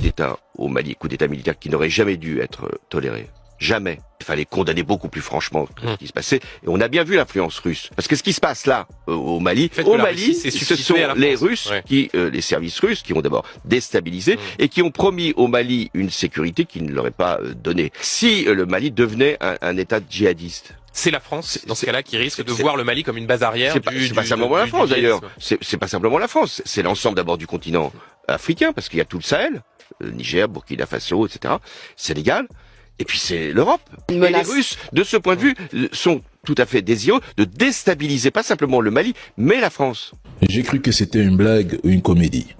d'État au Mali, coup d'État militaire qui n'aurait jamais dû être toléré. Jamais. Il fallait condamner beaucoup plus franchement ce qui se passait. Et on a bien vu l'influence russe. Parce que ce qui se passe là, au Mali, ce sont les Russes, les services russes qui ont d'abord déstabilisé et qui ont promis au Mali une sécurité qu'ils ne l'auraient pas donnée. Si le Mali devenait un État djihadiste. C'est la France, dans ce cas-là, qui risque de voir le Mali comme une base arrière. C'est pas simplement la France, d'ailleurs. C'est pas simplement la France. C'est l'ensemble d'abord du continent africain, parce qu'il y a tout le Sahel, Niger, Burkina Faso, etc., Sénégal. Et puis c'est l'Europe. Et les Russes, de ce point de vue, sont tout à fait désireux de déstabiliser pas simplement le Mali, mais la France. J'ai cru que c'était une blague ou une comédie.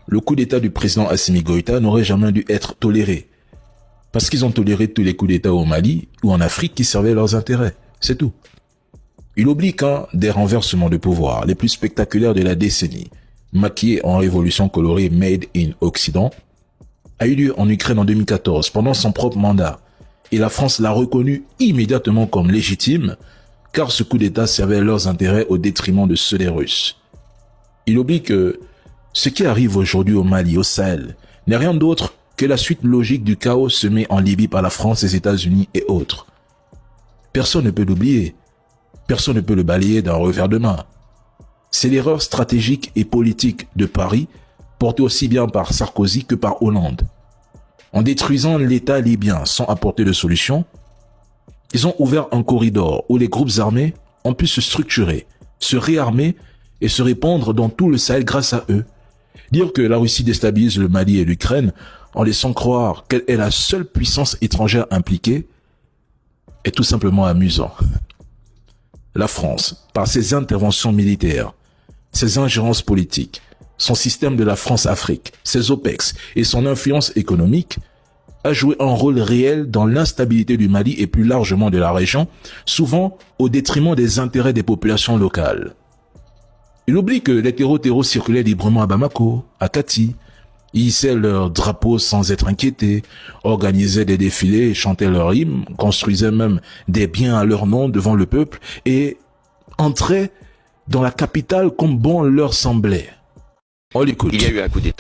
Le coup d'État du président Assimi Goïta n'aurait jamais dû être toléré. Parce qu'ils ont toléré tous les coups d'État au Mali ou en Afrique qui servaient leurs intérêts. C'est tout. Il oublie qu'un des renversements de pouvoir les plus spectaculaires de la décennie, maquillé en révolution colorée Made in Occident, a eu lieu en Ukraine en 2014 pendant son propre mandat. Et la France l'a reconnu immédiatement comme légitime, car ce coup d'État servait leurs intérêts au détriment de ceux des Russes. Il oublie que ce qui arrive aujourd'hui au Mali, au Sahel, n'est rien d'autre que la suite logique du chaos semé en Libye par la France, les États-Unis et autres. Personne ne peut l'oublier. Personne ne peut le balayer d'un revers de main. C'est l'erreur stratégique et politique de Paris, portée aussi bien par Sarkozy que par Hollande. En détruisant l'État libyen sans apporter de solution, ils ont ouvert un corridor où les groupes armés ont pu se structurer, se réarmer et se répandre dans tout le Sahel grâce à eux. Dire que la Russie déstabilise le Mali et l'Ukraine en laissant croire qu'elle est la seule puissance étrangère impliquée est tout simplement amusant. La France, par ses interventions militaires, ses ingérences politiques, son système de la France-Afrique, ses OPEX et son influence économique, a joué un rôle réel dans l'instabilité du Mali et plus largement de la région, souvent au détriment des intérêts des populations locales. Il oublie que les terreaux circulaient librement à Bamako, à Kati, hissaient leurs drapeaux sans être inquiétés, organisaient des défilés et chantaient leurs hymnes, construisaient même des biens à leur nom devant le peuple et entraient dans la capitale comme bon leur semblait. On l'écoute. Il y a eu un coup d'État.